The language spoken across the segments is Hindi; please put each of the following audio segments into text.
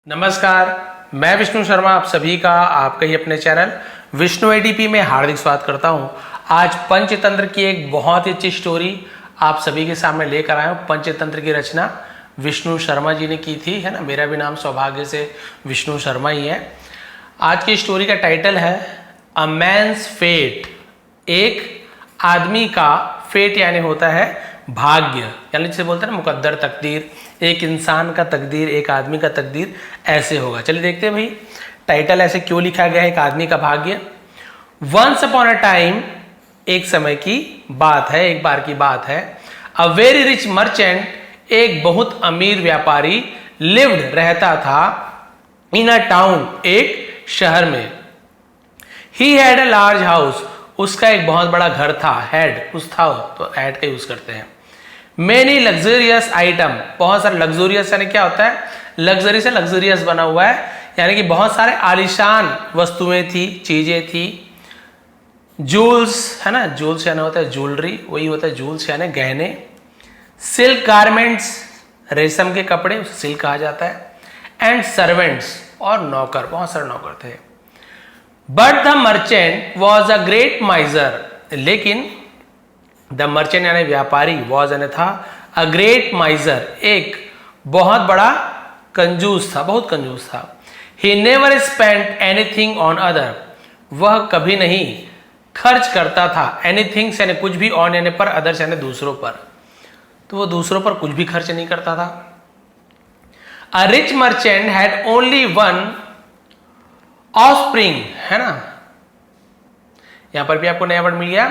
नमस्कार, मैं विष्णु शर्मा आप सभी का आपके ही अपने चैनल विष्णु एडीपी में हार्दिक स्वागत करता हूं। आज पंचतंत्र की एक बहुत ही अच्छी स्टोरी आप सभी के सामने लेकर आया हूं। पंचतंत्र की रचना विष्णु शर्मा जी ने की थी, है ना। मेरा भी नाम सौभाग्य से विष्णु शर्मा ही है। आज की स्टोरी का टाइटल है अ मैन्स फेट। एक आदमी का फेट यानी होता है भाग्य, यानी जिसे बोलते हैं ना मुकद्दर, तकदीर। एक इंसान का तकदीर, एक आदमी का तकदीर ऐसे होगा। चलिए देखते हैं भाई टाइटल ऐसे क्यों लिखा गया है, एक आदमी का भाग्य। वंस अपॉन अ टाइम, एक समय की बात है, एक बार की बात है। अ वेरी रिच मर्चेंट, एक बहुत अमीर व्यापारी, लिव्ड रहता था इन अ टाउन, एक शहर में। He had a large house, उसका एक बहुत बड़ा घर था। हैड कुछ था तो हैड का यूज करते हैं। मेनी लग्जरियस आइटम, बहुत सारे लग्जरियस यानी क्या होता है, लग्जरी से लग्जरियस बना हुआ है, यानी कि बहुत सारे आलिशान वस्तुएं थी, चीजें थी। जूल्स, है ना, जूल्स यानी होता है ज्वेलरी, वही होता है जूल्स यानी गहने। सिल्क गारमेंट्स, रेशम के कपड़े, सिल्क कहा जाता है। एंड सर्वेंट्स, और नौकर, बहुत सारे नौकर थे। But the merchant was a great माइजर, लेकिन द मर्चेंट यानी व्यापारी, वॉज यानी था, अ ग्रेट माइजर, एक बहुत बड़ा कंजूस था, बहुत कंजूस था। He never spent anything on other, वह कभी नहीं खर्च करता था। एनीथिंग यानी कुछ भी, ऑन यानी पर, अदर्स यानी दूसरों पर, तो वो दूसरों पर कुछ भी खर्च नहीं करता था। A rich merchant had only one offspring, है ना, यहां पर भी आपको नया वर्ड मिल गया,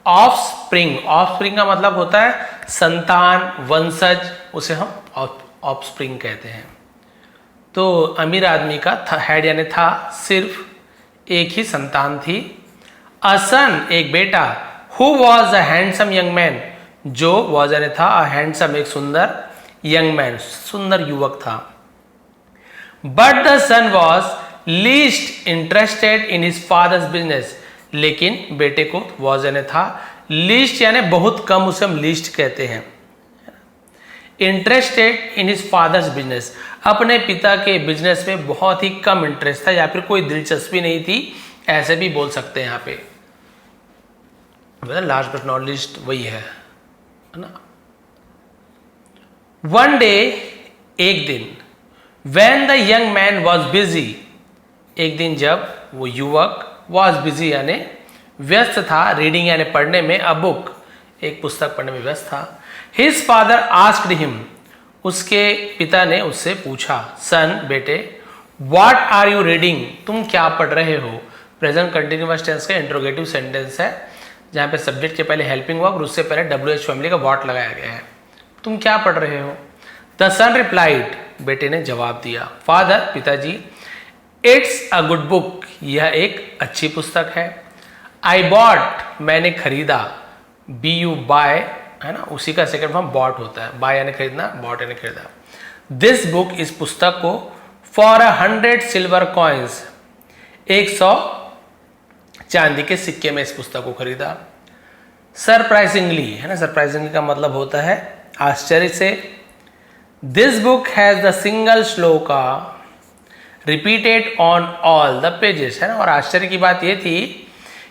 ऑफस्प्रिंग। ऑफस्प्रिंग का मतलब होता है संतान, वंशज, उसे हम ऑफस्प्रिंग कहते हैं। तो अमीर आदमी का हैड यानी था, सिर्फ एक ही संतान थी। अ सन, एक बेटा। Who was a handsome young man, जो वॉज यानी था, अ हैंडसम एक सुंदर, यंग मैन सुंदर युवक था। But the son was least interested in his father's business, लेकिन बेटे को वॉज यानी था, लीस्ट यानी बहुत कम, उसे हम लीस्ट कहते हैं। Interested in his father's business, अपने पिता के बिजनेस में बहुत ही कम इंटरेस्ट था, या फिर कोई दिलचस्पी नहीं थी, ऐसे भी बोल सकते हैं यहाँ पे। लास्ट बट नॉट लीस्ट वही है ना। वन डे, एक दिन, when the young man was busy, एक दिन जब वो युवक was busy यानी व्यस्त था, रीडिंग यानी पढ़ने में, अ बुक एक पुस्तक पढ़ने में व्यस्त था। His father asked him, उसके पिता ने उससे पूछा, सन बेटे, what are you reading, तुम क्या पढ़ रहे हो। प्रेजेंट कंटिन्यूअस टेंस का इंट्रोगेटिव सेंटेंस है, जहां पे सब्जेक्ट के पहले हेल्पिंग वर्ब और उससे पहले WH फैमिली का what लगाया गया है। तुम क्या पढ़ रहे हो। द सन रिप्लाइड, बेटे ने जवाब दिया, फादर पिताजी, इट्स अ गुड बुक, यह एक अच्छी पुस्तक है। आई बॉट, मैंने खरीदा, बी यू बाय, है ना, उसी का सेकंड फॉर्म बॉट होता है, बाय यानी खरीदना, बॉट यानी खरीदा। दिस बुक, इस पुस्तक को, फॉर 100 सिल्वर कॉइन्स, 100 चांदी के सिक्के में इस पुस्तक को खरीदा। सरप्राइजिंगली, है ना, सरप्राइजिंगली का मतलब होता है आश्चर्य से। This book has the single shloka repeated on all the pages, है ना। और आश्चर्य की बात यह थी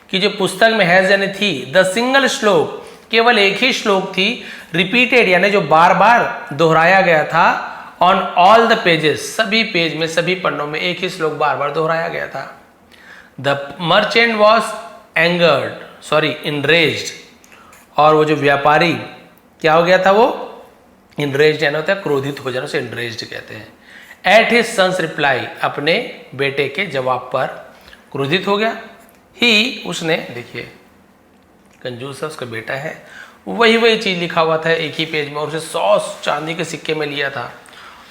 कि जो पुस्तक में हैज यानी थी, द सिंगल श्लोक, केवल एक ही श्लोक थी, रिपीटेड यानी जो बार बार दोहराया गया था, ऑन ऑल द पेजेस, सभी पेज में, सभी पन्नों में एक ही श्लोक बार बार दोहराया गया था। The merchant was angered, sorry enraged, और वो जो व्यापारी क्या हो गया था, वो इनरेज्ड यानी होता है क्रोधित हो जाना, उसे इनरेज्ड कहते हैं। एट हिज सन्स रिप्लाई, अपने बेटे के जवाब पर क्रोधित हो गया। ही, उसने, देखिए कंजूस है, उसका बेटा है, वही चीज लिखा हुआ था एक ही पेज में, और उसे 100 चांदी के सिक्के में लिया था।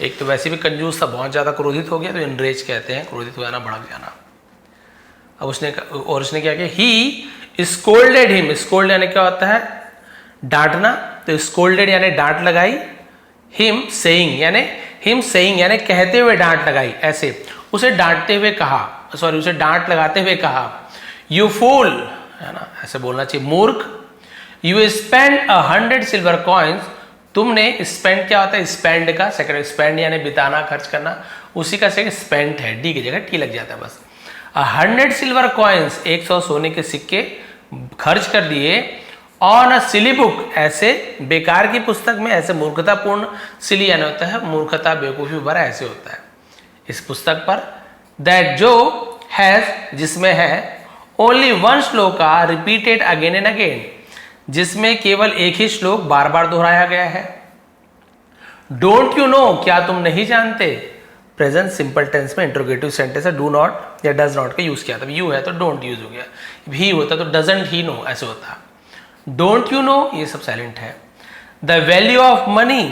एक तो वैसे भी कंजूस था, बहुत ज्यादा क्रोधित हो गया, तो इनरेज कहते हैं, क्रोधित हो जाना, भड़क जाना। अब उसने क्या किया, ही स्कोल्डेड हिम, स्कोल्ड यानी क्या होता है, डांटना, तो स्कोल्डेड यानी डांट लगाई। हिम सेइंग यानी कहते हुए डांट लगाई, ऐसे उसे डांटते हुए कहा, सॉरी उसे डांट लगाते हुए कहा, यू फूल, है ना, ऐसे बोलना चाहिए, मूर्ख। यू स्पेंड 100 सिल्वर कॉइन्स, तुमने स्पेंड क्या होता है, स्पेंड का सेकंड, स्पेंड यानी बिताना, खर्च करना, उसी का सेकंड स्पेंट है, डी की जगह टी लग जाता है बस। 100 सिल्वर कॉइन्स, 100 सोने के सिक्के खर्च कर दिए ऑन अ सिली बुक, ऐसे बेकार की पुस्तक में, ऐसे मूर्खतापूर्ण, सिली यानी होता है मूर्खता, बेवकूफी भरा, ऐसे होता है इस पुस्तक पर, दैट जो हैज जिसमें है, only one shloka repeated again and again, जिसमें केवल एक ही श्लोक बार बार दोहराया गया है। डोंट यू नो, क्या तुम नहीं जानते, प्रेजेंट सिंपल टेंस में इंट्रोगेटिव सेंटेंस है, डू नॉट या डज नॉट का यूज किया था, यू है तो डोंट यूज हो गया, भी होता तो डजंट ही नो ऐसे होता। डोंट यू नो ये सब साइलेंट है। द वैल्यू ऑफ मनी,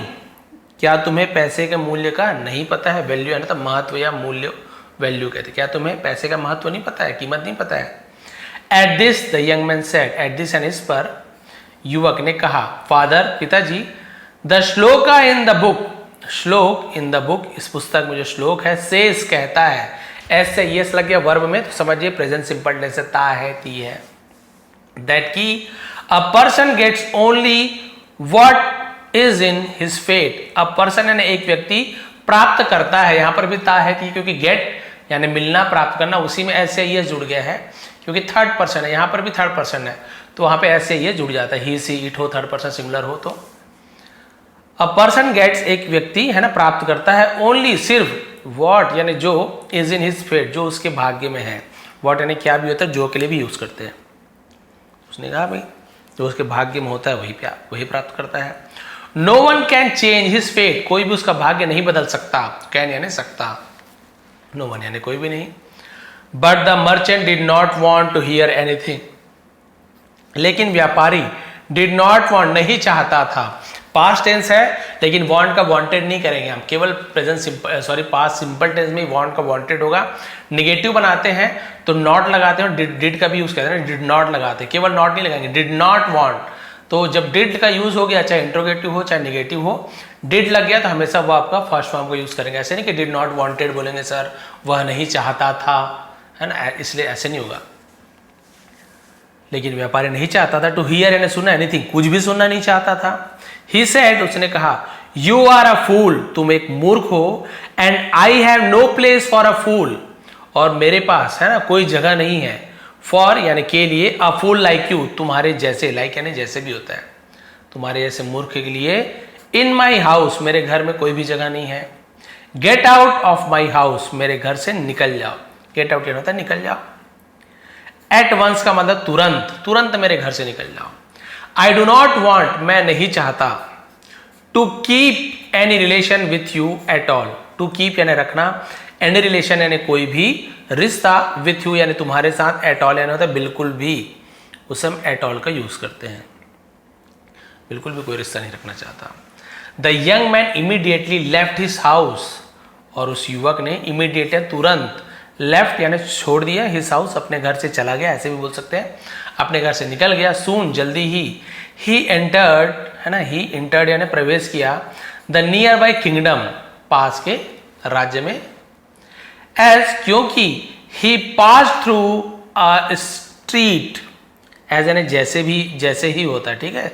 क्या तुम्हें पैसे के मूल्य का नहीं पता है, वैल्यू है ना तो महत्व या मूल्य, वैल्यू कहते, क्या तुम्हें पैसे का महत्व नहीं पता है, कीमत नहीं पता है। At this the young man said, at this and इस पर युवक ने कहा, फादर पिताजी, the shloka in the book, श्लोक इन द बुक इस पुस्तक में जो श्लोक है, सेज कहता है, ऐसे यस लग गया वर्ब में तो समझिए प्रेजेंट सिंपल टेंस से ता है, ती है, दैट की a person gets only what is in his fate, a person यानी एक व्यक्ति प्राप्त करता है, यहां पर भी ता है ती, क्योंकि गेट यानी मिलना, प्राप्त करना, उसी में ऐसे यस जुड़ गया है, क्योंकि थर्ड पर्सन है, यहां पर भी थर्ड पर्सन है तो वहां पे ऐसे ये जुड़ जाता है, ही सी इट हो, थर्ड पर्सन सिंगुलर हो तो। अ पर्सन गेट्स एक व्यक्ति है ना प्राप्त करता है, ओनली सिर्फ, व्हाट यानी जो, इज इन हिज फेट जो उसके भाग्य में है, व्हाट यानी क्या भी होता है, जो के लिए भी यूज करते हैं, उसने कहा भाई जो उसके भाग्य में होता है वही प्राप्त करता है। No one can change his fate, कोई भी उसका भाग्य नहीं बदल सकता, कैन यानी सकता, नो वन यानी कोई भी नहीं। But the merchant did not want to hear anything, लेकिन व्यापारी डिड नॉट वॉन्ट नहीं चाहता था, पास्ट टेंस है लेकिन वांट का वांटेड नहीं करेंगे हम, केवल present simple past simple tense में वांट का वांटेड होगा। निगेटिव बनाते हैं तो नॉट लगाते हैं, डिड का भी यूज करते हैं, डिड नॉट लगाते हैं, केवल नॉट नहीं लगाएंगे, डिड नॉट वांट, तो जब डिड का यूज हो गया, चाहे इंट्रोगेटिव हो चाहे निगेटिव हो, डिड लग गया तो हमेशा वो आपका फर्स्ट फॉर्म का यूज करेंगे, ऐसे नहीं कि डिड नॉट वांटेड बोलेंगे सर वह नहीं चाहता था, है ना, इसलिए ऐसे नहीं होगा। लेकिन व्यापारी नहीं चाहता था, टू हियर यानी सुना, एनीथिंग कुछ भी सुनना नहीं चाहता था। ही सेड उसने कहा, यू आर अ फूल, तुम एक मूर्ख हो, and I have no place for a fool, और मेरे पास है ना कोई जगह नहीं है, फॉर यानी के लिए, अ फूल लाइक यू, तुम्हारे जैसे, लाइक यानी जैसे भी होता है, तुम्हारे जैसे मूर्ख के लिए, इन माई हाउस मेरे घर में कोई भी जगह नहीं है, get out of my house मेरे घर से निकल जाओ, गेट आउट यानी होता है निकल जाओ, एट वंस का मतलब तुरंत, तुरंत मेरे घर से निकल जाओ। आई डू नॉट वॉन्ट मैं नहीं चाहता, to keep any relation with you at all, to keep यानी रखना, एनी रिलेशन यानी कोई भी रिश्ता, विथ यू यानी तुम्हारे साथ, एट ऑल यानी होता है बिल्कुल भी, उसे हम एट ऑल का यूज करते हैं, बिल्कुल भी कोई रिश्ता नहीं रखना चाहता। The young man immediately left his house, और उस युवक ने इमीडिएट तुरंत, लेफ्ट यानी छोड़ दिया, हिज हाउस अपने घर से चला गया, ऐसे भी बोल सकते हैं, अपने घर से निकल गया, सून जल्दी ही एंटर्ड है ना, ही एंटर्ड यानी प्रवेश किया, द नियर बाई किंगडम पास के राज्य में, एज क्योंकि, he passed through a street, as यानी जैसे ही होता है, ठीक है,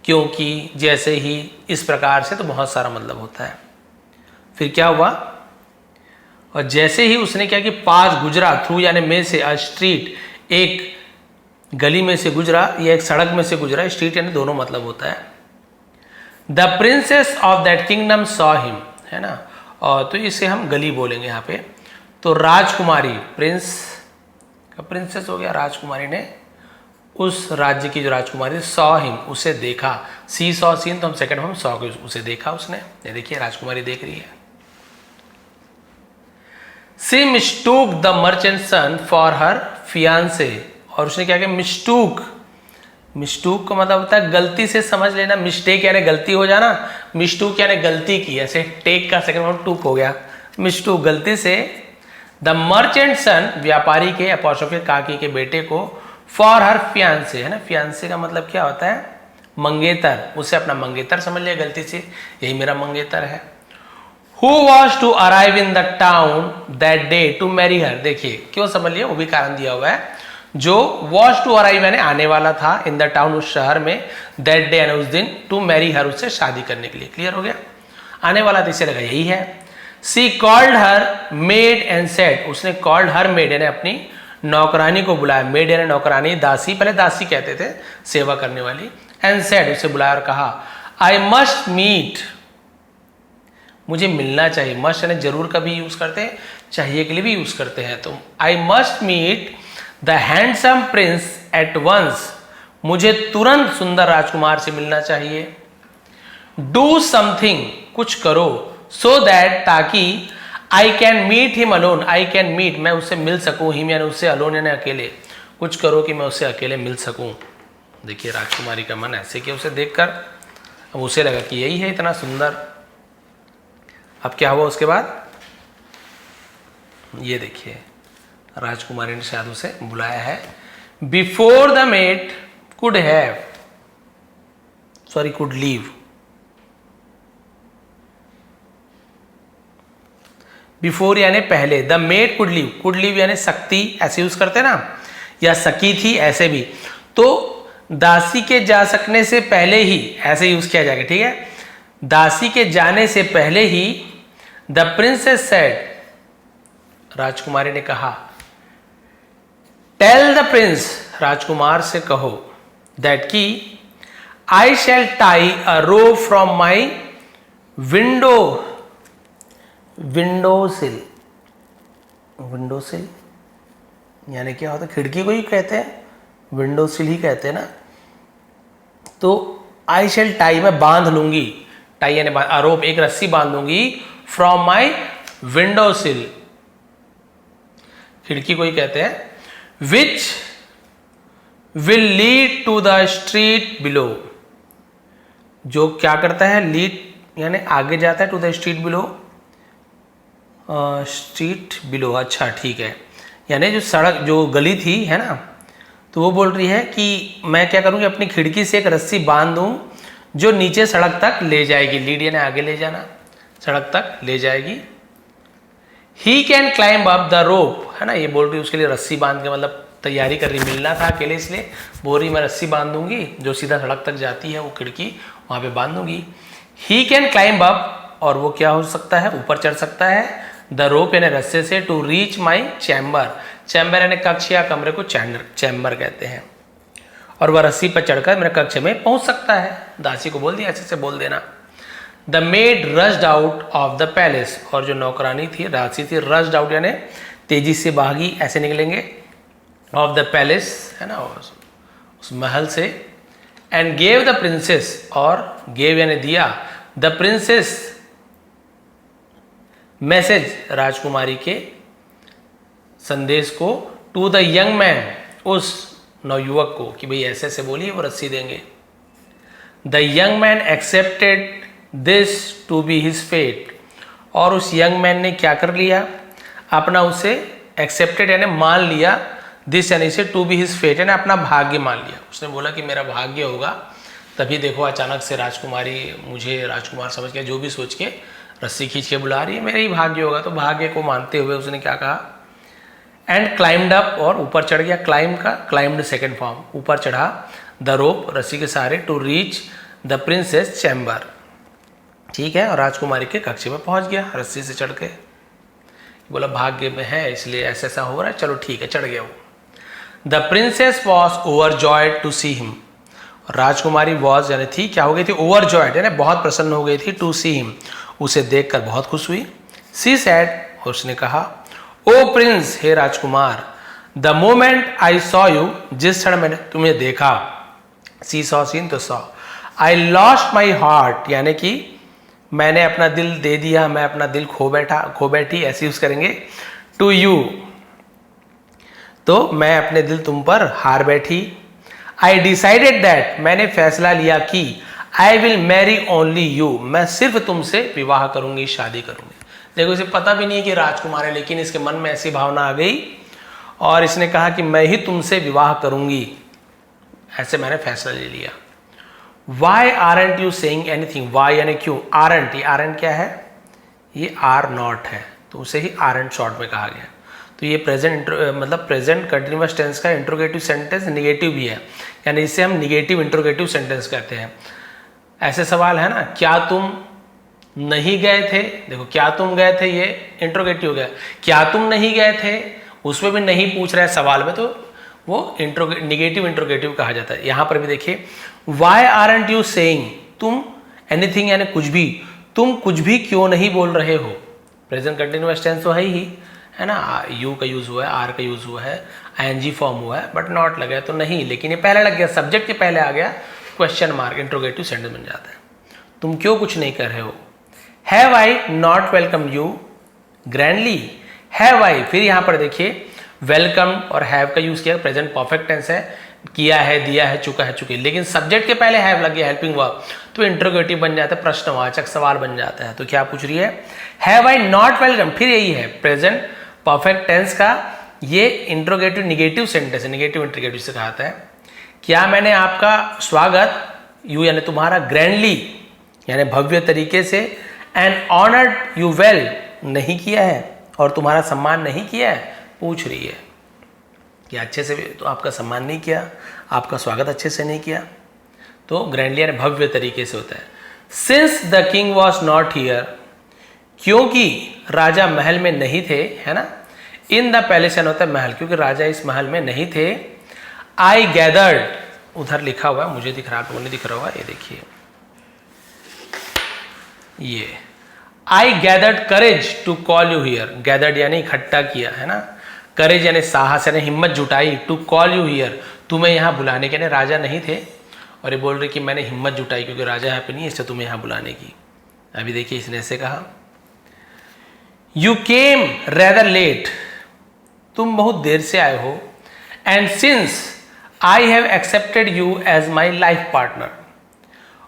क्योंकि जैसे ही, इस प्रकार से तो बहुत सारा मतलब होता है। फिर क्या हुआ, और जैसे ही उसने क्या कि पास गुजरा, थ्रू यानी में से, अ स्ट्रीट एक गली में से गुजरा या एक सड़क में से गुजरा, स्ट्रीट यानी दोनों मतलब होता है। The princess of that kingdom saw him, है ना, और तो इसे हम गली बोलेंगे यहाँ पे, तो राजकुमारी, प्रिंस का प्रिंसेस हो गया, राजकुमारी ने उस राज्य की जो राजकुमारी, सॉ हिम उसे देखा, सी सॉ सीन तो हम सेकंड हम सॉ को उसे देखा उसने, ये देखिए राजकुमारी देख रही है। She mistook the merchant son for her fiancee, और उसने क्या किया, मिस्टूक का मतलब होता है गलती से समझ लेना, मिस्टेक यानी गलती हो जाना, मिस्टूक यानी गलती की, ऐसे टेक का सेकंड फॉर्म टूक हो गया, मिस्टूक गलती से, द मर्चेंट सन व्यापारी के, अपॉस्ट्रोफी काकी के बेटे को, फॉर हर फियांसे, है ना, फियांसे का मतलब क्या होता है, मंगेतर, उसे अपना मंगेतर समझ लिया गलती से, यही मेरा मंगेतर है। Who was to arrive in the town that day to marry her, देखिए क्यों समझ लिया, वो भी कारण दिया हुआ है, जो वॉज टू अराइव यानी आने वाला था इन द टाउन उस शहर में दैट डे यानी उस दिन टू मैरी हर उससे शादी करने के लिए। क्लियर हो गया, आने वाला था इसे लगा यही है। She called her maid and said, उसने कॉल्ड हर मेड यानी अपनी नौकरानी को बुलाया, मेड यानी नौकरानी, दासी, पहले दासी कहते थे सेवा करने वाली, एंड सेड उसे बुलाया और कहा आई मस्ट मीट, मुझे मिलना चाहिए, मस्ट यानी जरूर का भी यूज करते हैं, चाहिए के लिए भी यूज करते हैं, तो I must meet the handsome prince at once, मुझे तुरंत सुंदर राजकुमार से मिलना चाहिए। डू समथिंग, कुछ करो, सो दैट ताकि I can meet him alone, I can meet मैं उससे मिल सकूं, हिम यानी उससे, अलोन यानी अकेले, कुछ करो कि मैं उससे अकेले मिल सकूं। देखिए राजकुमारी का मन ऐसे कि उसे देखकर अब उसे लगा कि यही है इतना सुंदर। अब क्या हुआ उसके बाद, ये देखिए राजकुमारी ने शायद उसे बुलाया है। Before the made could have, sorry could leave, before यानी पहले, द मेड कुड लीव यानी सकती, ऐसे यूज करते ना, या सकी थी ऐसे भी, तो दासी के जा सकने से पहले ही ऐसे यूज किया जाएगा, ठीक है। दासी के जाने से पहले ही द प्रिंसेस सेड, राजकुमारी ने कहा, टेल द प्रिंस, राजकुमार से कहो, दैट की I shall tie a rope from my window, windowsill, windowsill यानी क्या होता है, खिड़की को ही कहते हैं, विंडोसिल ही कहते हैं ना, तो आई शैल टाई मैं बांध लूंगी, टाई यानी आरोप, एक रस्सी बांध लूंगी, फ्रॉम माई विंडोसिल, खिड़की को ही कहते हैं, which will lead to the street below, जो क्या करता है, लीड यानी आगे जाता है, to the street below, street below, अच्छा ठीक है, यानी जो सड़क, जो गली थी है ना, तो वो बोल रही है कि मैं क्या करूँगी, अपनी खिड़की से एक रस्सी बांध दूँ जो नीचे सड़क तक ले जाएगी, लीड यानी आगे ले जाना, सड़क तक ले जाएगी। He can climb up the rope, है ना, ये बोल रही उसके लिए रस्सी बांध के, मतलब तैयारी कर रही, मिलना था अकेले इसलिए बोल रही मैं रस्सी बांध दूंगी जो सीधा सड़क तक जाती है, वो खिड़की वहाँ पे बांध दूंगी। ही कैन क्लाइंब अप, और वो क्या हो सकता है, ऊपर चढ़ सकता है, द रोप यानी रस्से से, to reach my chamber, chamber यानी कक्ष या कमरे को चैम्बर कहते हैं, और वह रस्सी पर चढ़कर मेरे कक्ष में पहुंच सकता है। दासी को बोल दिया, अच्छे से बोल देना। The made rushed out of the palace, और जो नौकरानी थी, दासी थी, रश्ड आउट यानी तेजी से भागी, ऐसे निकलेंगे, ऑफ द पैलेस है ना, उस महल से, एंड गेव द प्रिंसेस, और गेव यानी दिया, द प्रिंसेस मैसेज, राजकुमारी के संदेश को, टू द यंग मैन, उस नवयुवक को, कि भाई ऐसे ऐसे बोलिए वो रस्सी देंगे। The young man accepted this to be his fate, और उस यंग मैन ने क्या कर लिया, अपना उसे एक्सेप्टेड यानी मान लिया, दिस यानी से टू बी हिज फेट यानी अपना भाग्य मान लिया, उसने बोला कि मेरा भाग्य होगा। तभी देखो अचानक से राजकुमारी मुझे राजकुमार समझ के, जो भी सोच के रस्सी खींच के बुला रही है, मेरा ही भाग्य होगा, तो भाग्य को मानते हुए उसने क्या कहा, एंड क्लाइम्ड अप, और ऊपर चढ़ गया, क्लाइम का क्लाइम्ड सेकेंड फॉर्म, ऊपर चढ़ा, द रोप रस्सी के सहारे, to reach the princess chamber, ठीक है, और राजकुमारी के कक्ष में पहुंच गया रस्सी से चढ़ के, बोला भाग्य में है इसलिए ऐसा ऐसा हो रहा है, चलो ठीक है, चढ़ गया वो। The princess was overjoyed to see him, राजकुमारी वॉज यानी थी, क्या हो गई थी, ओवरजॉयड यानी बहुत प्रसन्न हो गई थी, टू सी हिम, उसे देखकर बहुत खुश हुई। सी सैड, उसने कहा, ओ प्रिंस, हे राजकुमार, the moment I saw you, जिस क्षण मैंने तुम्हें देखा, सी सॉ सीन तो saw, I lost my heart यानी कि मैंने अपना दिल दे दिया, मैं अपना दिल खो बैठी, ऐसे यूज करेंगे, टू यू, तो मैं अपने दिल तुम पर हार बैठी। आई डिसाइडेड दैट, मैंने फैसला लिया कि I will marry only you, मैं सिर्फ तुमसे विवाह करूंगी, शादी करूंगी। देखो इसे पता भी नहीं है कि राजकुमार है, लेकिन इसके मन में ऐसी भावना आ गई और इसने कहा कि मैं ही तुमसे विवाह करूंगी, ऐसे मैंने फैसला ले लिया। Why aren't you saying anything, why यानी क्यों, आरंट, ये आरंट क्या है, ये आर नॉट है, तो उसे ही आरंट शॉर्ट में कहा गया। तो ये प्रेजेंट मतलब प्रेजेंट कंटिन्यूअस टेंस का इंट्रोगेटिव सेंटेंस निगेटिव भी है, यानी इसे हम निगेटिव इंट्रोगेटिव सेंटेंस कहते हैं। ऐसे सवाल है ना, क्या तुम नहीं गए थे, देखो क्या तुम गए थे ये इंट्रोगेटिव हो गया, क्या तुम नहीं गए थे उसमें भी नहीं पूछ रहा है सवाल में, तो वो निगेटिव इंट्रोगेटिव कहा जाता है। यहां पर भी देखिए, वाई आरंट यू सेइंग, तुम एनीथिंग यानी कुछ भी, तुम कुछ भी क्यों नहीं बोल रहे हो। प्रेजेंट कंटिन्यूअस टेंस तो है ही, है ना, यू का यूज हुआ है, आर का यूज हुआ है, आईएनजी फॉर्म हुआ है, बट नॉट लगा तो नहीं, लेकिन ये पहले लग गया, सब्जेक्ट के पहले आ गया, क्वेश्चन मार्क, इंट्रोगेटिव सेंटेंस बन जाता है। तुम क्यों कुछ नहीं कर रहे हो। Have I not welcome you grandly, have I, फिर यहां पर देखिए वेलकम और हैव का यूज किया, प्रेजेंट परफेक्ट टेंस है, किया है, दिया है, चुका है, चुकी, लेकिन सब्जेक्ट के पहले हैव लग गया, हेल्पिंग वर्ब, तो इंट्रोगेटिव बन जाता है, प्रश्नवाचक सवाल बन जाता है। तो क्या पूछ रही है, हैव आई नॉट वेलकम, फिर यही है प्रेजेंट परफेक्ट टेंस का ये इंट्रोगेटिव निगेटिव सेंटेंस है, निगेटिव इंट्रोगेटिव से कहा है, क्या मैंने आपका स्वागत, यू यानी तुम्हारा, ग्रैंडली यानी भव्य तरीके से, एंड ऑनर्ड यू वेल नहीं किया है, और तुम्हारा सम्मान नहीं किया है, पूछ रही है कि अच्छे से तो आपका सम्मान नहीं किया, आपका स्वागत अच्छे से नहीं किया, तो ग्रैंडली यानी भव्य तरीके से होता है। Since the king was not here, क्योंकि राजा महल में नहीं थे, है ना, इन द पैलेस यानी होता है महल, क्योंकि राजा इस महल में नहीं थे। आई गैदर्ड, उधर लिखा हुआ है, मुझे दिख रहा, आपको नहीं दिख रहा होगा, ये देखिए, ये I gathered courage to call you here, gathered यानी इकट्ठा किया, है ना, करेज यानी साहस यानी हिम्मत जुटाई, टू कॉल यू हियर, तुम्हें यहाँ बुलाने के, यानी राजा नहीं थे और ये बोल रही कि मैंने हिम्मत जुटाई क्योंकि राजा यहाँ पे नहीं है, इससे तुम्हें यहाँ बुलाने की। अभी देखिए इसने ऐसे कहा, यू केम रेदर लेट, तुम बहुत देर से आए हो, and since I have accepted you as my life partner,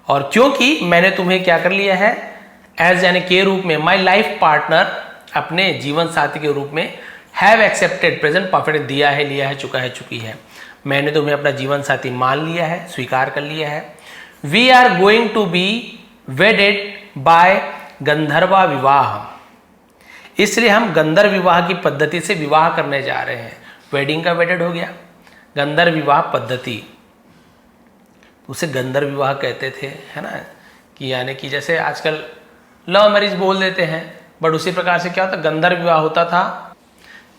और क्योंकि मैंने तुम्हें क्या कर लिया है, एज यानी के रूप में, माई लाइफ पार्टनर अपने जीवन साथी के रूप में, हैव एक्सेप्टेड प्रेजेंट परफेक्ट, दिया है, लिया है, चुका है, चुकी है, मैंने तुम्हें अपना जीवन साथी मान लिया है, स्वीकार कर लिया है। We are going to be wedded by Gandharva vivah, इसलिए हम गंधर्व विवाह की पद्धति से विवाह करने जा रहे हैं। वेडिंग का वेडेड हो गया, गंधर्व विवाह पद्धति, उसे गंधर्व विवाह कहते थे, है ना, कि यानी कि जैसे आजकल लव मैरिज बोल देते हैं, बट उसी प्रकार से क्या होता, गंधर्व विवाह होता था,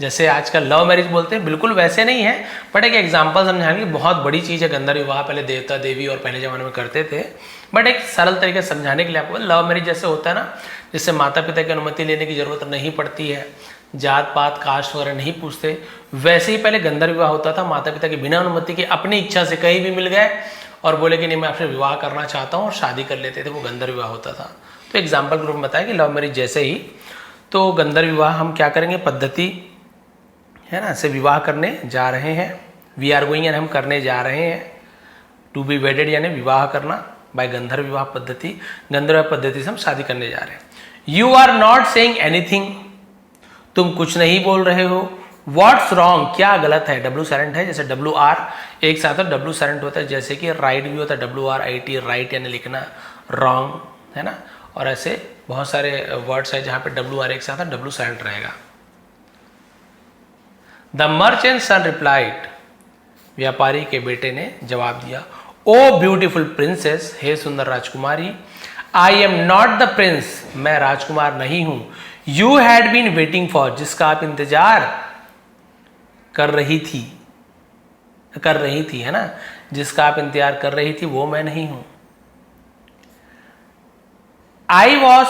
जैसे आजकल लव मैरिज बोलते हैं, बिल्कुल वैसे नहीं है, बट एक एग्जांपल समझाने की, बहुत बड़ी चीज़ है गंधर्व विवाह, पहले देवता देवी और पहले ज़माने में करते थे, बट एक सरल तरीके से समझाने के लिए आपको, लव मैरिज जैसे होता है ना, जिससे माता पिता की अनुमति लेने की जरूरत नहीं पड़ती है, जात पात कास्ट वगैरह नहीं पूछते, वैसे ही पहले गंधर्व विवाह होता था, माता पिता की बिना अनुमति के अपनी इच्छा से कहीं भी मिल गए और बोले कि नहीं मैं आपसे विवाह करना चाहता हूँ, और शादी कर लेते थे, वो गंधर्व विवाह होता था। तो एग्जाम्पल के रूप में बताया कि लव मैरिज जैसे ही, तो गंधर्व विवाह हम क्या करेंगे, पद्धति है ना, से विवाह करने जा रहे हैं। वी आर गोइंग यानी हम करने जा रहे हैं, टू बी वेडेड यानी विवाह करना, बाय गंधर्व विवाह पद्धति, गंधर्व पद्धति से हम शादी करने जा रहे हैं। You are not saying anything, तुम कुछ नहीं बोल रहे हो। व्हाट्स रॉन्ग, क्या गलत है, डब्ल्यू साइलेंट है, जैसे डब्ल्यू आर एक साथ है, डब्ल्यू साइलेंट होता है, जैसे कि राइट भी होता है, W R I T, right यानी लिखना, रॉन्ग, है ना, और ऐसे बहुत सारे वर्ड्स है जहां पे डब्ल्यू आर एक साथ है, डब्ल्यू साइलेंट रहेगा। द मर्चेंट सन रिप्लाइड, व्यापारी के बेटे ने जवाब दिया, ओ ब्यूटीफुल प्रिंसेस, हे सुंदर राजकुमारी, I am not the prince, मैं राजकुमार नहीं हूं, you had been waiting for, जिसका आप इंतजार कर रही थी, है ना, जिसका आप इंतजार कर रही थी वो मैं नहीं हूं। I was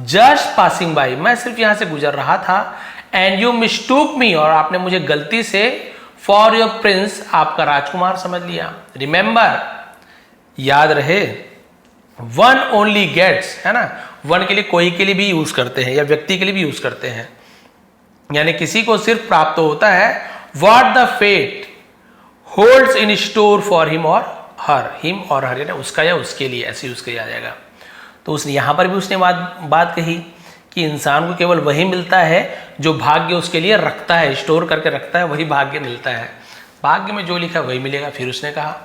just passing by, मैं सिर्फ यहां से गुजर रहा था, एंड यू मिस्टूक मी, और आपने मुझे गलती से फॉर योर प्रिंस, आपका राजकुमार समझ लिया। रिमेंबर, याद रहे, वन ओनली गेट्स, है ना, वन के लिए कोई के लिए भी यूज करते हैं या व्यक्ति के लिए भी यूज करते हैं, यानी किसी को सिर्फ प्राप्त होता है, what the fate holds in store for him और हर, हिम और हर यानी उसका या उसके लिए, ऐसे यूज किया जाएगा। तो उसने यहां पर भी उसने बात कही कि इंसान को केवल वही मिलता है जो भाग्य उसके लिए रखता है, स्टोर करके रखता है, वही भाग्य मिलता है, भाग्य में जो लिखा वही मिलेगा। फिर उसने कहा,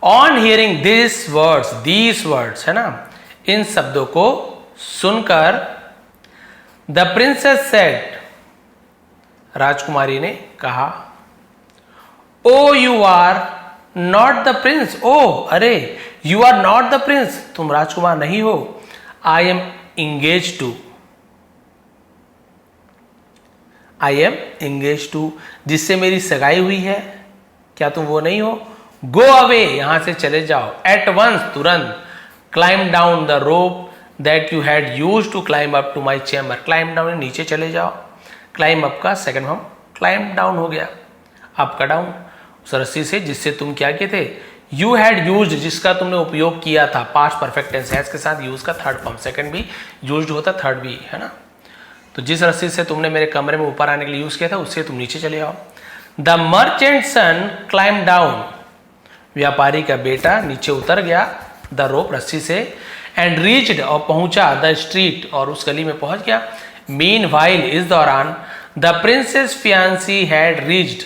on hearing this words, these words, है ना, इन शब्दों को सुनकर, द प्रिंसेस सेड, राजकुमारी ने कहा। Oh you are not the prince, oh अरे, you are not the prince, तुम राजकुमार नहीं हो। I am engage to, I am engage to, जिससे मेरी सगाई हुई है, क्या तुम वो नहीं हो? गो अवे, यहां से चले जाओ। एट वंस, तुरंत। Climb down the rope that you had use to climb up to my chamber, climb down नीचे चले जाओ। क्लाइम अप का सेकंड फॉर्म क्लाइम डाउन हो गया, अप का डाउन, उस रस्सी से जिससे तुम क्या किए थे, यू हैड यूज्ड, जिसका तुमने उपयोग किया था। पास्ट परफेक्ट टेंस हैज के साथ यूज का थर्ड फॉर्म, सेकंड भी यूज्ड होता, थर्ड भी, है ना। तो जिस रस्सी से तुमने मेरे कमरे में ऊपर आने के लिए यूज किया था, उससे तुम नीचे चले आओ। The merchant son climb down, व्यापारी का बेटा नीचे उतर गया, द रोप, रस्सी से, एंड रीच्ड, और पहुंचा, द स्ट्रीट, और उस गली में पहुंच गया। मीन वाइल, इस दौरान, the princess fiance had reached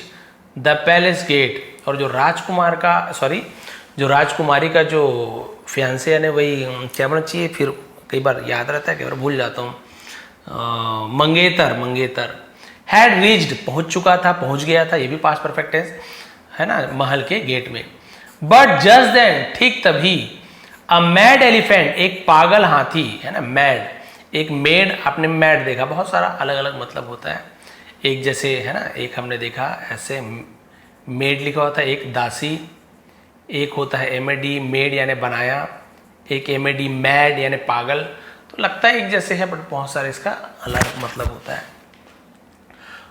the palace gate, और जो राजकुमार का, सॉरी, जो राजकुमारी का जो फियांसे, यानी वही क्या बोलना चाहिए, फिर कई बार याद रहता है, कई बार भूल जाता हूँ, मंगेतर हैड रीच्ड, पहुंच चुका था, पहुंच गया था, ये भी पास्ट परफेक्ट टेंस है ना, महल के गेट में। बट जस्ट देन, ठीक तभी, अ मैड एलिफेंट, एक पागल हाथी, है ना, मैड, एक मेड, आपने मैड देखा, बहुत सारा अलग अलग मतलब होता है। एक जैसे है ना, एक हमने देखा ऐसे मेड लिखा होता है, एक दासी, एक होता है एमएडी, मेड यानी बनाया, एक एमएडी मैड यानी पागल, तो लगता है एक जैसे है, बट बहुत सारे इसका अलग मतलब होता है।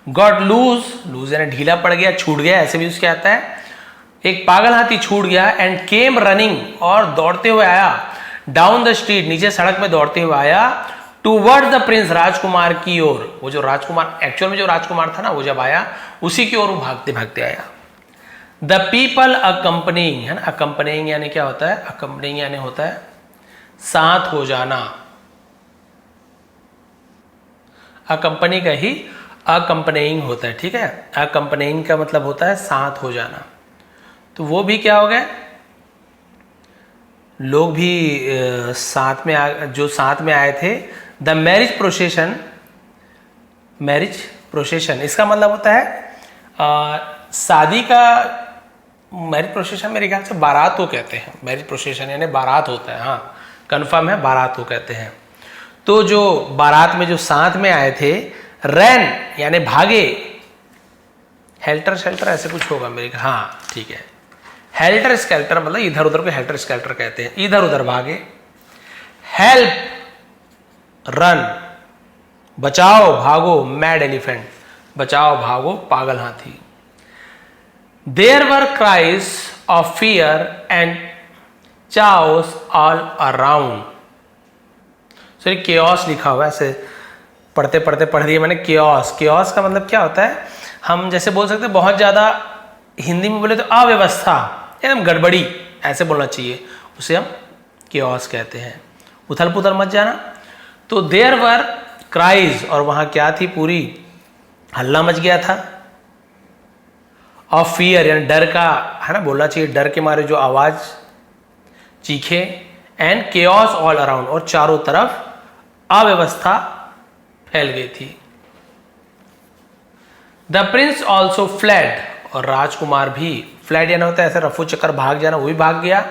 गॉट लूज, लूज यानी ढीला पड़ गया, छूट गया, ऐसे भी उसके आता है। एक पागल हाथी छूट गया, एंड केम रनिंग, और दौड़ते हुए आया, डाउन द स्ट्रीट, नीचे सड़क में दौड़ते हुए आया, टूवर्ड्स द प्रिंस, राजकुमार की ओर। वो जो राजकुमार, एक्चुअल में जो राजकुमार था ना, वो जब आया, उसी की ओर वो भागते भागते आया। द पीपल अकम्पनिंग, है ना, अकम्पनिंग यानी क्या होता है, अकम्पनिंग यानी होता है साथ हो जाना, अकम्पनी का ही अकम्पनिंग होता है, ठीक है। अकम्पनिंग का मतलब होता है साथ हो जाना, तो वो भी क्या हो गया, लोग भी साथ में जो साथ में आए थे। The marriage procession, marriage procession इसका मतलब होता है शादी का, मैरिज प्रोसेशन मेरे ख्याल से बारात को कहते हैं, मैरिज प्रोसेशन यानी बारात होता है, हाँ कंफर्म है, बारात को कहते हैं। तो जो बारात में जो साथ में आए थे, रैन यानी भागे, हेल्टर शेल्टर ऐसे कुछ होगा मेरे, हाँ ठीक है, हेल्टर स्केल्टर मतलब इधर उधर को हेल्टर स्केल्टर कहते हैं, इधर उधर भागे। हेल्प रन, बचाओ भागो, मैड एलिफेंट, बचाओ भागो पागल हाथी। There were cries of fear and chaos all around, sorry chaos लिखा हुआ है, ऐसे पढ़ते पढ़ते पढ़ दिया मैंने, केओस, केओस का मतलब क्या होता है, हम जैसे बोल सकते हैं बहुत ज़्यादा, हिंदी में बोले तो अव्यवस्था, एकदम गड़बड़ी ऐसे बोलना चाहिए, उसे हम केओस कहते हैं, उथल पुथल मच जाना। तो देयर वर क्राइज, और वहाँ क्या थी, पूरी हल्ला मच गया था, ऑफ फियर यानी डर का, है ना, बोलना चाहिए डर के मारे जो आवाज़ चीखे, एंड केओस ऑल अराउंड, और चारों तरफ अव्यवस्था फैल गई थी। द प्रिंस ऑल्सो फ्लैड, और राजकुमार भी, फ्लैड यानी होता है ऐसे रफू चक्कर भाग जाना, वो भी भाग गया,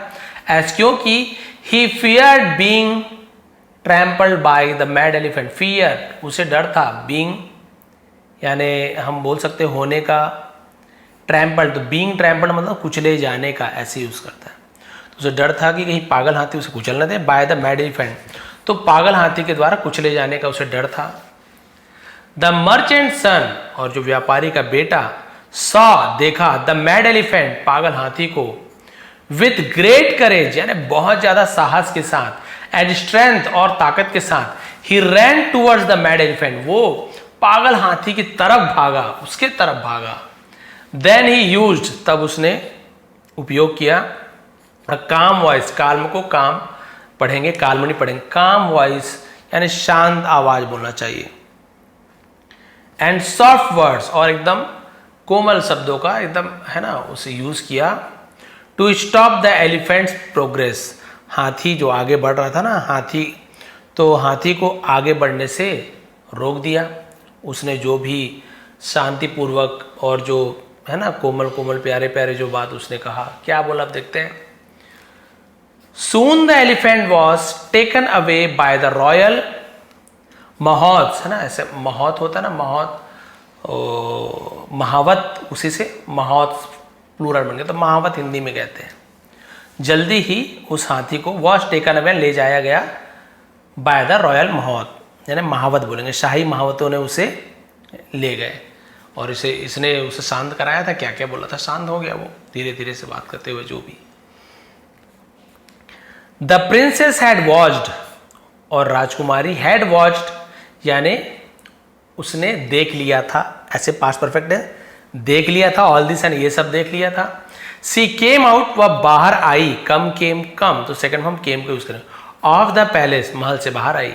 एज क्योंकि he feared being trampled by the mad elephant, fear उसे डर था, बीइंग यानी हम बोल सकते होने का, ट्रैम्पल्ड, तो बीइंग ट्रैम्पल्ड मतलब कुचले जाने का, ऐसे यूज करता है, तो उसे डर था कि कहीं पागल हाथी उसे कुचल न दे, बाय द मैड एलिफेंट, तो पागल हाथी के द्वारा कुचले जाने का उसे डर था। द मर्चेंट सन, और जो व्यापारी का बेटा, सॉ देखा, द मैड एलिफेंट पागल हाथी को, विथ ग्रेट करेज यानी बहुत ज्यादा साहस के साथ, एंड स्ट्रेंथ और ताकत के साथ, he ran towards the mad elephant, वो पागल हाथी की तरफ भागा, उसके तरफ भागा। देन ही यूज्ड, तब उसने उपयोग किया, अ काम वॉइस, काल्म को काम पढ़ेंगे, काल्म नहीं पढ़ेंगे, काम वॉइस यानी शांत आवाज बोलना चाहिए, एंड सॉफ्ट वर्ड्स, और एकदम कोमल शब्दों का एकदम, है ना, उसे यूज किया, to stop the elephant's progress, हाथी जो आगे बढ़ रहा था ना, हाथी, तो हाथी को आगे बढ़ने से रोक दिया, उसने जो भी शांतिपूर्वक और जो है ना कोमल कोमल प्यारे प्यारे जो बात उसने कहा, क्या बोला आप देखते हैं। Soon the elephant was taken away by the royal महावत, है ना, ऐसे महावत होता है ना, महावत, महावत, उसी से महावत प्लूरल बन गया, तो महावत हिंदी में कहते हैं। जल्दी ही उस हाथी को वॉज टेकन अवे, ले जाया गया, बाय द रॉयल महावत, यानी महावत बोलेंगे, शाही महावतों ने उसे ले गए और इसने उसे शांत कराया था। क्या क्या बोला था, शांत हो गया वो धीरे धीरे से बात करते हुए जो भी। द प्रिंसेस हैड वॉच्ड, और राजकुमारी हैड वॉच्ड यानी उसने देख लिया था, ऐसे पास्ट परफेक्ट है, देख लिया था, ऑल दिस एंड ये सब देख लिया था। सी केम आउट, वह बाहर आई, कम केम कम, तो सेकंड फॉर्म केम को यूज करें, ऑफ द पैलेस, महल से बाहर आई।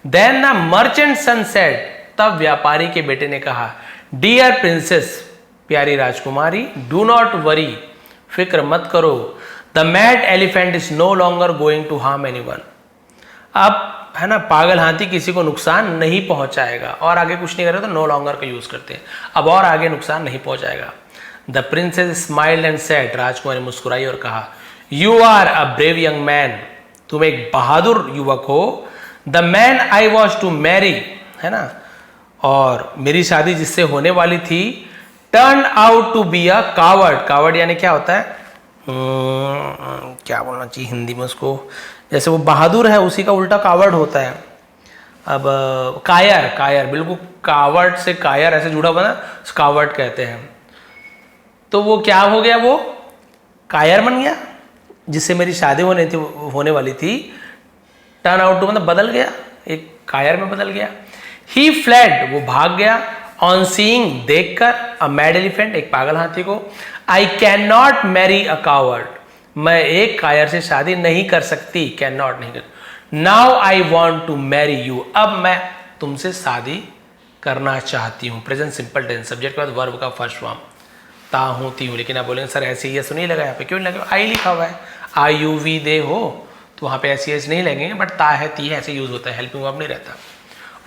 Then the merchant son said, तब व्यापारी के बेटे ने कहा, डियर प्रिंसेस, प्यारी राजकुमारी, डू नॉट वरी, फिक्र मत करो, the mad elephant is no longer going to harm anyone, अब है ना पागल हाथी किसी को नुकसान नहीं पहुंचाएगा, और आगे कुछ नहीं करे तो नो लॉन्गर का यूज करते हैं, अब और आगे नुकसान नहीं पहुंचाएगा। The princess smiled and said, राजकुमारी मुस्कुराई और कहा, you are a brave young man, तुम एक बहादुर युवक हो। The man I was to marry, है ना, और मेरी शादी जिससे होने वाली थी, turn out to be a coward, coward यानी क्या होता है, क्या बोलना चाहिए हिंदी में उसको, जैसे वो बहादुर है उसी का उल्टा कावर्ड होता है। अब कायर, कायर बिल्कुल कावर्ड से कायर ऐसे जुड़ा हुआ ना, कावर्ड कहते हैं। तो वो क्या हो गया, वो कायर बन गया जिससे मेरी शादी होने वाली थी। टर्न आउट टू मतलब बदल गया, एक कायर में बदल गया। ही फ्लैड, वो भाग गया। ऑन सीइंग, देखकर, अ मैड एलिफेंट, एक पागल हाथी को। I can not marry a coward, मैं एक कायर से शादी नहीं कर सकती, कैन नॉट नहीं कर। Now I want to marry you, अब मैं तुमसे शादी करना चाहती हूँ। प्रेजेंट सिंपल टेंस, सब्जेक्ट के बाद वर्ब का फर्स्ट फॉर्म, ता हूँ ती हूँ, लेकिन आप बोलेंगे सर ऐसे ही नहीं लगा यहाँ पे, क्यों नहीं लगा, आई लिखा हुआ है, आई यू वी दे हो, तो वहाँ पे ऐसी नहीं लगेंगे, बट ता है ती है ऐसे यूज होता है, हेल्पिंग वर्ब नहीं रहता।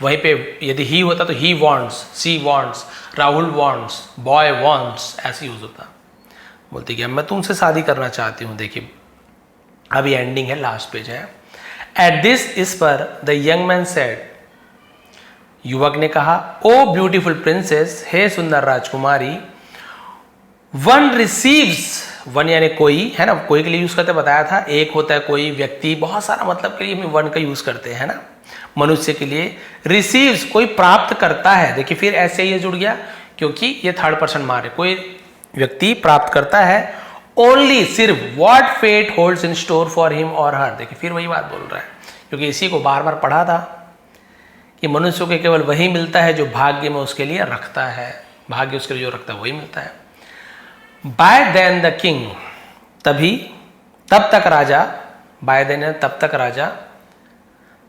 वहीं पे यदि ही होता तो he wants, she wants, Rahul wants, boy wants, ऐसे यूज होता। बोलती कि मैं तुमसे शादी करना चाहती हूँ। देखिए अभी एंडिंग है, लास्ट पेज है। एट दिस, इस पर, द यंग मैन सेड, युवक ने कहा, ओ ब्यूटीफुल प्रिंसेस, हे सुंदर राजकुमारी, वन रिसीव्स, वन यानी कोई, है ना, कोई के लिए यूज करते बताया था, एक होता है कोई व्यक्ति, बहुत सारा मतलब के लिए हम वन का यूज करते हैं ना, मनुष्य के लिए। रिसीव्स, कोई प्राप्त करता है, देखिए फिर ऐसे ही जुड़ गया क्योंकि ये थर्ड पर्सन मार है, कोई व्यक्ति प्राप्त करता है। ओनली, सिर्फ, what fate holds in store for him और हर, देखिए फिर वही बात बोल रहा है, क्योंकि इसी को बार बार पढ़ा था कि मनुष्य को केवल वही मिलता है जो भाग्य में उसके लिए रखता है, भाग्य उसके लिए जो रखता है वही मिलता है। बाय देन द किंग, तभी, तब तक राजा, बाय देन तब तक राजा,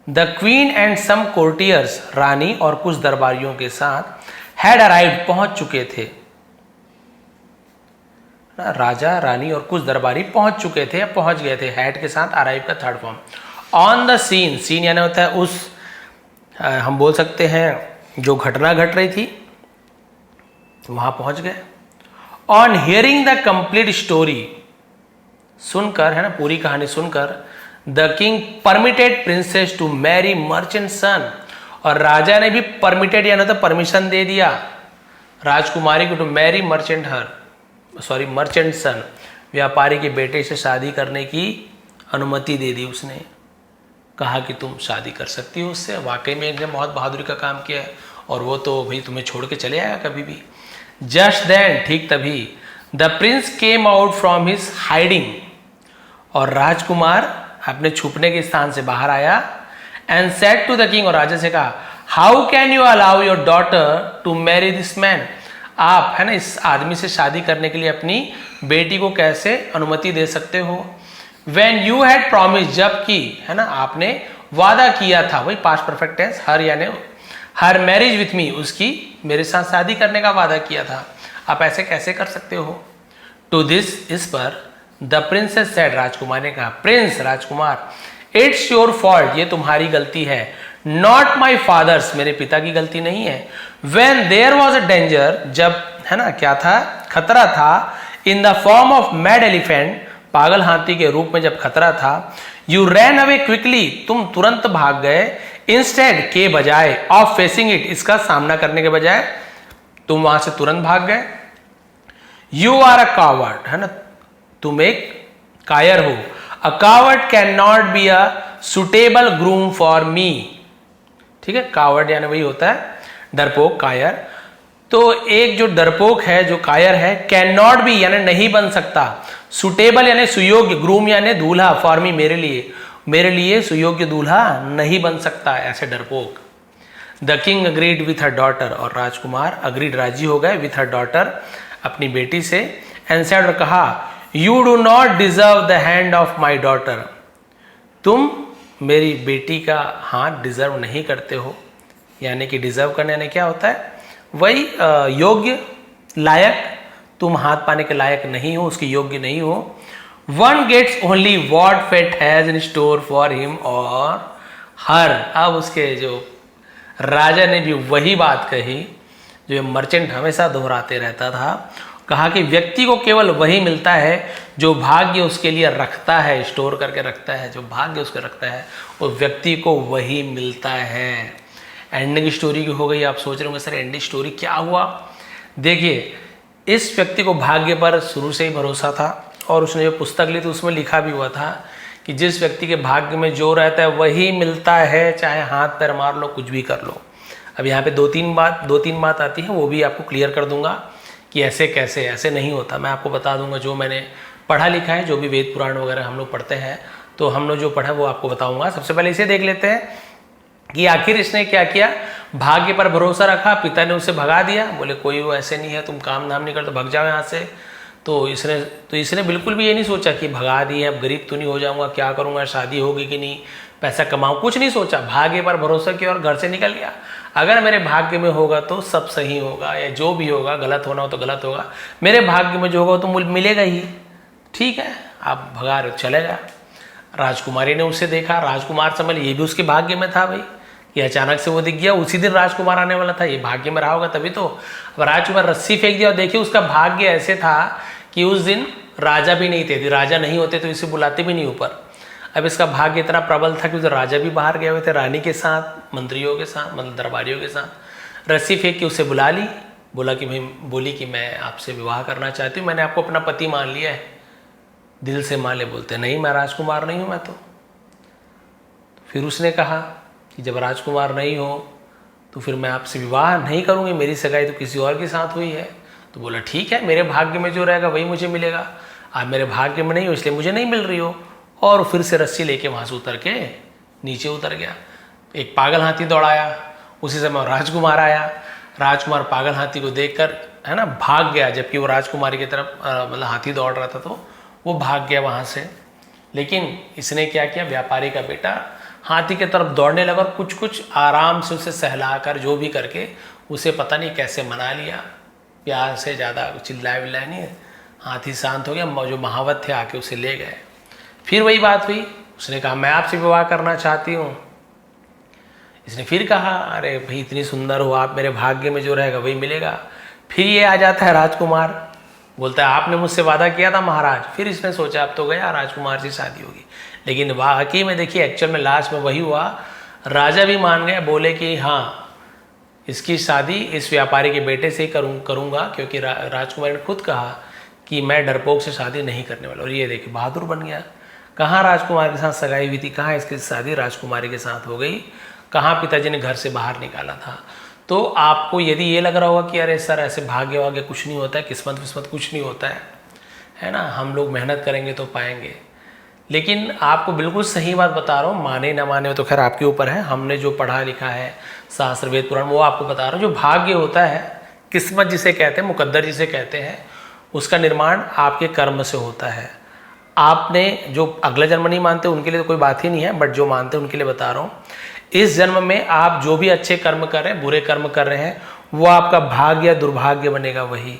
the queen and some courtiers, रानी और कुछ दरबारियों के साथ, हैड अराइव्ड, पहुंच चुके थे। राजा, रानी और कुछ दरबारी पहुंच चुके थे या पहुंच गए थे, हैड के साथ अराइव का third form. On the scene, scene यानी होता है उस, हम बोल सकते हैं जो घटना घट रही थी वहां पहुंच गए। On hearing the complete story, सुनकर, है ना, पूरी कहानी सुनकर, the king permitted princess to marry merchant son, और राजा ने भी परमिटेड यानी तो परमिशन दे दिया राजकुमारी को टू मैरी मर्चेंट मर्चेंट सन, व्यापारी के बेटे से शादी करने की अनुमति दे दी। उसने कहा कि तुम शादी कर सकती हो उससे। वाकई में इसने बहुत बहादुरी का काम किया है, और वो तो भाई तुम्हें छोड़ के चले आएगा कभी भी। जस्ट देन, ठीक तभी, the prince came out from his hiding, और राजकुमार अपने छुपने के स्थान से बाहर आया। And said to the king, और राजा से कहा, how can you allow your daughter to marry this man, आप, है ना, इस आदमी से शादी करने के लिए अपनी बेटी को कैसे अनुमति दे सकते हो। वेन यू हैड प्रॉमिस, जबकि, है ना, आपने वादा किया था, वही पास्ट परफेक्ट टेंस, हर यानी हर मैरिज विथ मी, उसकी मेरे साथ शादी करने का वादा किया था, आप ऐसे कैसे कर सकते हो। टू दिस, इस पर, द प्रिंसेस सेड, राजकुमार ने कहा, Prince, Rajkumar, it's your fault, ये तुम्हारी गलती है, नॉट माई फादर्स, मेरे पिता की गलती नहीं है। When there was a danger, जब है ना क्या था, खतरा था, in the form of mad elephant, पागल हाथी के रूप में जब खतरा था, you ran away quickly, तुम तुरंत भाग गए, instead के बजाय, of facing it, इसका सामना करने के बजाय तुम वहां से तुरंत भाग गए। You are a coward, है ना, तुम एक कायर हो। A coward cannot be a suitable groom for me, ठीक है, कावर्ड यानी वही होता है डरपोक, कायर। तो एक जो डरपोक है, जो कायर है, कैन नॉट बी यानी नहीं बन सकता, सुटेबल यानी सुयोग्य, ग्रूम यानी दूल्हा, फॉर मी मेरे लिए सुयोग्य दूल्हा नहीं बन सकता ऐसे डरपोक। The king agreed with her daughter, और राजकुमार अग्रीड राजी हो गए विथ हर डॉटर अपनी बेटी से, एंड सेड और कहा, you do not deserve the hand of my daughter, तुम मेरी बेटी का हाथ डिजर्व नहीं करते हो। यानी कि डिजर्व करने यानी क्या होता है, वही योग्य, लायक, तुम हाथ पाने के लायक नहीं हो, उसके योग्य नहीं हो। One gets only what fate has in store for him और हर। अब उसके जो राजा ने भी वही बात कही जो मर्चेंट हमेशा दोहराते रहता था, कहा कि व्यक्ति को केवल वही मिलता है जो भाग्य उसके लिए रखता है, स्टोर करके रखता है, जो भाग्य उसके रखता है उस व्यक्ति को वही मिलता है। एंडिंग स्टोरी की हो गई। आप सोच रहे होंगे सर एंडिंग स्टोरी क्या हुआ? देखिए, इस व्यक्ति को भाग्य पर शुरू से ही भरोसा था और उसने जो पुस्तक ली थी उसमें लिखा भी हुआ था कि जिस व्यक्ति के भाग्य में जो रहता है वही मिलता है, चाहे हाथ पैर मार लो, कुछ भी कर लो। अब यहाँ पे दो तीन बात आती है, वो भी आपको क्लियर कर दूंगा कि ऐसे कैसे, ऐसे नहीं होता। मैं आपको बता दूंगा जो मैंने पढ़ा लिखा है, जो भी वेद पुराण वगैरह हम लोग पढ़ते हैं, तो हम लोग जो पढ़ा वो आपको बताऊंगा। सबसे पहले इसे देख लेते हैं कि आखिर इसने क्या किया। भाग्य पर भरोसा रखा, पिता ने उसे भगा दिया, बोले कोई वो ऐसे नहीं है, तुम काम धाम नहीं कर तो भग जाओ यहाँ से। तो इसने बिल्कुल भी ये नहीं सोचा कि भगा दिए, अब गरीब तो नहीं हो जाऊंगा, क्या करूंगा, शादी होगी कि नहीं, पैसा कमाऊं, कुछ नहीं सोचा। भाग्य पर भरोसा किया और घर से निकल गया। अगर मेरे भाग्य में होगा तो सब सही होगा, या जो भी होगा, गलत होना हो तो गलत होगा, मेरे भाग्य में जो होगा तो मिलेगा ही। ठीक है, आप भगा रहे, चलेगा। राजकुमारी ने उसे देखा, राजकुमार समझ ये भी उसके भाग्य में था भाई, ये अचानक से वो दिख गया, उसी दिन राजकुमार आने वाला था, ये भाग्य में रहा होगा तभी तो। अब राजकुमार रस्सी फेंक दिया और देखिए उसका भाग्य ऐसे था कि उस दिन राजा भी नहीं थे, राजा नहीं होते तो इसे बुलाते भी नहीं ऊपर। अब इसका भाग्य इतना प्रबल था कि उधर राजा भी बाहर गए हुए थे, रानी के साथ, मंत्रियों के साथ, मतलब दरबारियों के साथ। रस्सी फेंक के उसे बुला ली, बोली कि मैं आपसे विवाह करना चाहती हूँ, मैंने आपको अपना पति मान लिया है। दिल से मान ले, बोलते नहीं मैं राजकुमार नहीं हूँ मैं तो। फिर उसने कहा कि जब राजकुमार नहीं हो तो फिर मैं आपसे विवाह नहीं करूँगी, मेरी सगाई तो किसी और के साथ हुई है। तो बोला ठीक है, मेरे भाग्य में जो रहेगा वही मुझे मिलेगा, आप मेरे भाग्य में नहीं हो इसलिए मुझे नहीं मिल रही हो। और फिर से रस्सी लेके वहाँ से उतर के नीचे उतर गया। एक पागल हाथी दौड़ाया, उसी समय राजकुमार आया। राजकुमार पागल हाथी को देखकर है ना भाग गया, जबकि वो राजकुमारी की तरफ मतलब हाथी दौड़ रहा था तो वो भाग गया वहाँ से। लेकिन इसने क्या किया, व्यापारी का बेटा हाथी की तरफ दौड़ने लगा और कुछ कुछ आराम से उसे सहलाकर जो भी करके उसे पता नहीं कैसे मना लिया। प्यार से, ज़्यादा चिल्लाया विल्लाया नहीं, हाथी शांत हो गया। जो महावत थे आके उसे ले गए। फिर वही बात हुई, उसने कहा मैं आपसे विवाह करना चाहती हूँ। इसने फिर कहा अरे भाई इतनी सुंदर हो आप, मेरे भाग्य में जो रहेगा वही मिलेगा। फिर ये आ जाता है राजकुमार, बोलता है आपने मुझसे वादा किया था महाराज। फिर इसने सोचा अब तो गया, राजकुमार से शादी होगी। लेकिन वाकई में देखिए एक्चुअल में लास्ट में वही हुआ, राजा भी मान गए, बोले कि हाँ इसकी शादी इस व्यापारी के बेटे से ही करूँगा, क्योंकि राजकुमार ने खुद कहा कि मैं डरपोक से शादी नहीं करने वाला। और ये देखिए बहादुर बन गया। कहाँ राजकुमार के साथ सगाई हुई थी, कहाँ इसकी शादी राजकुमारी के साथ हो गई, कहाँ पिताजी ने घर से बाहर निकाला था। तो आपको यदि ये लग रहा होगा कि अरे सर ऐसे भाग्य वाग्य कुछ नहीं होता है, किस्मत विस्मत कुछ नहीं होता है ना, हम लोग मेहनत करेंगे तो पाएंगे। लेकिन आपको बिल्कुल सही बात बता रहा हूँ, माने ना माने तो खैर आपके ऊपर है। हमने जो पढ़ा लिखा है शास्त्र वेद पुराण वो आपको बता रहा हूँ। जो भाग्य होता है, किस्मत जिसे कहते हैं, मुकद्दर जिसे कहते हैं, उसका निर्माण आपके कर्म से होता है। आपने जो अगला जन्म नहीं मानते उनके लिए तो कोई बात ही नहीं है, बट जो मानते हैं उनके लिए बता रहा हूँ। इस जन्म में आप जो भी अच्छे कर्म कर रहे हैं, बुरे कर्म कर रहे हैं, वो आपका भाग्य या दुर्भाग्य बनेगा वही।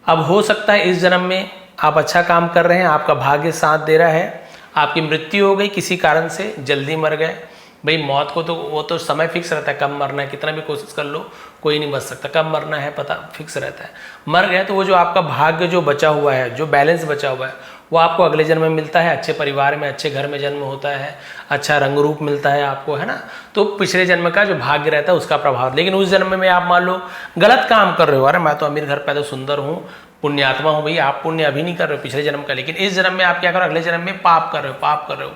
अब हो सकता है इस जन्म में आप अच्छा काम कर रहे हैं, आपका भाग्य साथ दे रहा है, आपकी मृत्यु हो गई किसी कारण से, जल्दी मर गए, भाई मौत को तो वो तो समय फिक्स रहता है, कब मरना है, कितना भी कोशिश कर लो कोई नहीं बच सकता, कब मरना है पता फिक्स रहता है। मर गया तो वो जो आपका भाग्य जो बचा हुआ है, जो बैलेंस बचा हुआ है, वो आपको अगले जन्म में मिलता है, अच्छे परिवार में अच्छे घर में जन्म होता है, अच्छा रंग रूप मिलता है आपको, है ना। तो पिछले जन्म का जो भाग्य रहता है उसका प्रभाव। लेकिन उस जन्म में आप मान लो गलत काम कर रहे हो, अरे मैं तो अमीर घर पैदा सुंदर हूँ, पुण्यात्मा हूँ, भाई आप पुण्य अभी नहीं कर रहे हो पिछले जन्म का, लेकिन इस जन्म में आप क्या करो, अगले जन्म में पाप कर रहे हो, पाप कर रहे हो,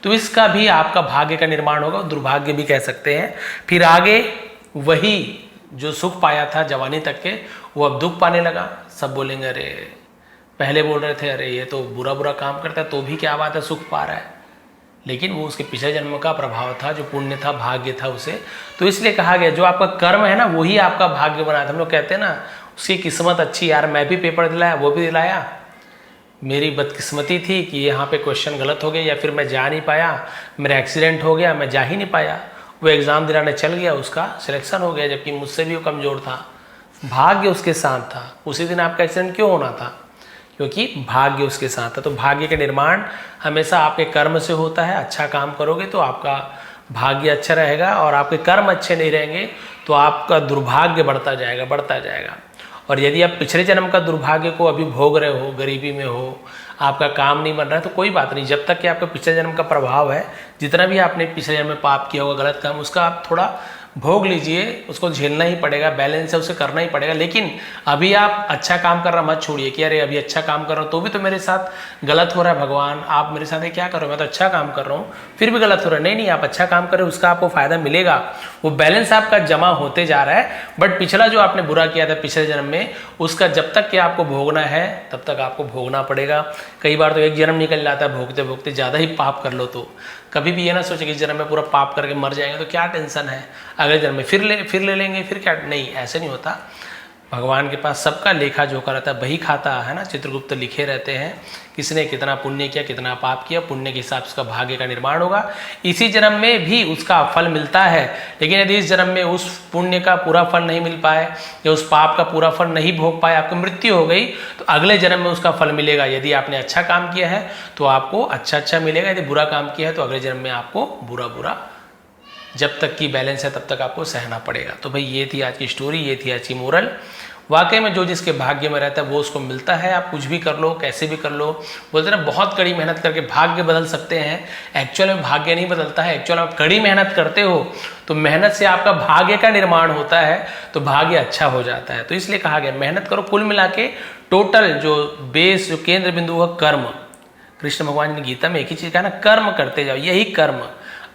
तो इसका भी आपका भाग्य का निर्माण होगा, दुर्भाग्य भी कह सकते हैं। फिर आगे वही जो सुख पाया था जवानी तक के, वो अब दुख पाने लगा। सब बोलेंगे अरे पहले बोल रहे थे अरे ये तो बुरा बुरा काम करता है, तो भी क्या बात है सुख पा रहा है, लेकिन वो उसके पिछले जन्म का प्रभाव था, जो पुण्य था, भाग्य था उसे। तो इसलिए कहा गया जो आपका कर्म है ना वही आपका भाग्य बनाता है। हम लोग कहते हैं ना उसकी किस्मत अच्छी, यार मैं भी पेपर दिलाया, वो भी दिलाया, मेरी बदकिस्मती थी कि यहाँ पे क्वेश्चन गलत हो गया, या फिर मैं जा नहीं पाया, मेरा एक्सीडेंट हो गया, मैं जा ही नहीं पाया, वो एग्ज़ाम दिलाने चल गया, उसका सिलेक्शन हो गया, जबकि मुझसे भी वो कमज़ोर था, भाग्य उसके साथ था। उसी दिन आपका एक्सीडेंट क्यों होना था, क्योंकि भाग्य उसके साथ था। तो भाग्य का निर्माण हमेशा आपके कर्म से होता है। अच्छा काम करोगे तो आपका भाग्य अच्छा रहेगा, और आपके कर्म अच्छे नहीं रहेंगे तो आपका दुर्भाग्य बढ़ता जाएगा, बढ़ता जाएगा। और यदि आप पिछले जन्म का दुर्भाग्य को अभी भोग रहे हो, गरीबी में हो, आपका काम नहीं बन रहा है, तो कोई बात नहीं, जब तक कि आपका पिछले जन्म का प्रभाव है, जितना भी आपने पिछले जन्म में पाप किया होगा, गलत काम, उसका आप थोड़ा भोग लीजिए, उसको झेलना ही पड़ेगा, बैलेंस है उसे करना ही पड़ेगा। लेकिन अभी आप अच्छा काम करना मत छोड़िए कि अरे अभी अच्छा काम कर रहा हूँ तो भी तो मेरे साथ गलत हो रहा है, भगवान आप मेरे साथ क्या कर रहे हो, मैं तो अच्छा काम कर रहा हूँ फिर भी गलत हो रहा है। नहीं नहीं, आप अच्छा काम कर रहे हो, उसका आपको फायदा मिलेगा, वो बैलेंस आपका जमा होते जा रहा है। बट पिछला जो आपने बुरा किया था पिछले जन्म में, उसका जब तक कि आपको भोगना है तब तक आपको भोगना पड़ेगा। कई बार तो एक जन्म निकल जाता है भोगते भोगते, ज़्यादा ही पाप कर लो तो कभी भी ये ना सोचे कि इस जन्म में पूरा पाप करके मर जाएंगे तो क्या टेंशन है, अगले जन्म में फिर ले लेंगे, फिर क्या, नहीं ऐसे नहीं होता। भगवान के पास सबका लेखा जोखा रहता है, बही खाता है ना, चित्रगुप्त लिखे रहते हैं किसने कितना पुण्य किया, कितना पाप किया, पुण्य के हिसाब से उसका भाग्य का निर्माण होगा। इसी जन्म में भी उसका फल मिलता है, लेकिन यदि इस जन्म में उस पुण्य का पूरा फल नहीं मिल पाए या उस पाप का पूरा फल नहीं भोग पाए, आपकी मृत्यु हो गई, तो अगले जन्म में उसका फल मिलेगा। यदि आपने अच्छा काम किया है तो आपको अच्छा अच्छा मिलेगा, यदि बुरा काम किया है तो अगले जन्म में आपको बुरा बुरा, जब तक की बैलेंस है तब तक आपको सहना पड़ेगा। तो भाई ये थी आज की स्टोरी, ये थी आज की मोरल। वाकई में जो जिसके भाग्य में रहता है वो उसको मिलता है। आप कुछ भी कर लो, कैसे भी कर लो, बोलते ना बहुत कड़ी मेहनत करके भाग्य बदल सकते हैं, एक्चुअल में भाग्य नहीं बदलता है। एक्चुअल में आप कड़ी मेहनत करते हो तो मेहनत से आपका भाग्य का निर्माण होता है, तो भाग्य अच्छा हो जाता है। तो इसलिए कहा गया मेहनत करो, कुल मिला के टोटल जो बेस, जो केंद्र बिंदु है कर्म। कृष्ण भगवान ने गीता में एक ही चीज़ कहा ना, कर्म करते जाओ, यही कर्म,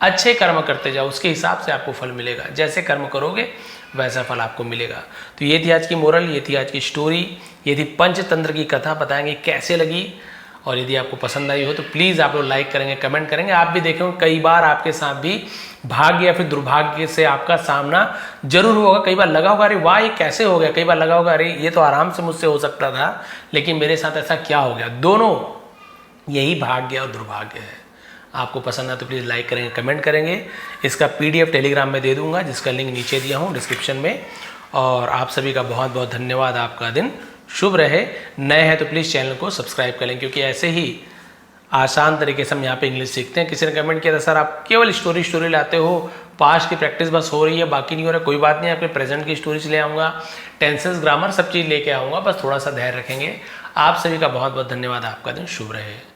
अच्छे कर्म करते जाओ, उसके हिसाब से आपको फल मिलेगा। जैसे कर्म करोगे वैसा फल आपको मिलेगा। तो ये थी आज की मोरल, ये थी आज की स्टोरी, ये थी पंचतंत्र की कथा। बताएंगे कैसे लगी, और यदि आपको पसंद आई हो तो प्लीज़ आप लोग लाइक करेंगे, कमेंट करेंगे। आप भी देखेंगे कई बार आपके साथ भी भाग्य या फिर दुर्भाग्य से आपका सामना जरूर होगा। कई बार लगा होगा अरे वाह ये कैसे हो गया, कई बार लगा होगा अरे ये तो आराम से मुझसे हो सकता था, लेकिन मेरे साथ ऐसा क्या हो गया। दोनों यही भाग्य और दुर्भाग्य है। आपको पसंद है तो प्लीज़ लाइक करेंगे, कमेंट करेंगे। इसका PDF टेलीग्राम में दे दूंगा, जिसका लिंक नीचे दिया हूँ डिस्क्रिप्शन में। और आप सभी का बहुत बहुत धन्यवाद। आपका दिन शुभ रहे। नए हैं तो प्लीज़ चैनल को सब्सक्राइब करें, क्योंकि ऐसे ही आसान तरीके से हम यहाँ पे इंग्लिश सीखते हैं। किसी ने कमेंट किया था सर आप केवल स्टोरी लाते हो, पास्ट की प्रैक्टिस बस हो रही है, बाकी नहीं हो रहा। कोई बात नहीं, आपके प्रेजेंट की स्टोरीज ले आऊँगा, टेंसेस, ग्रामर सब चीज़ लेके आऊँगा, बस थोड़ा सा धैर्य रखेंगे। आप सभी का बहुत बहुत धन्यवाद। आपका दिन शुभ रहे।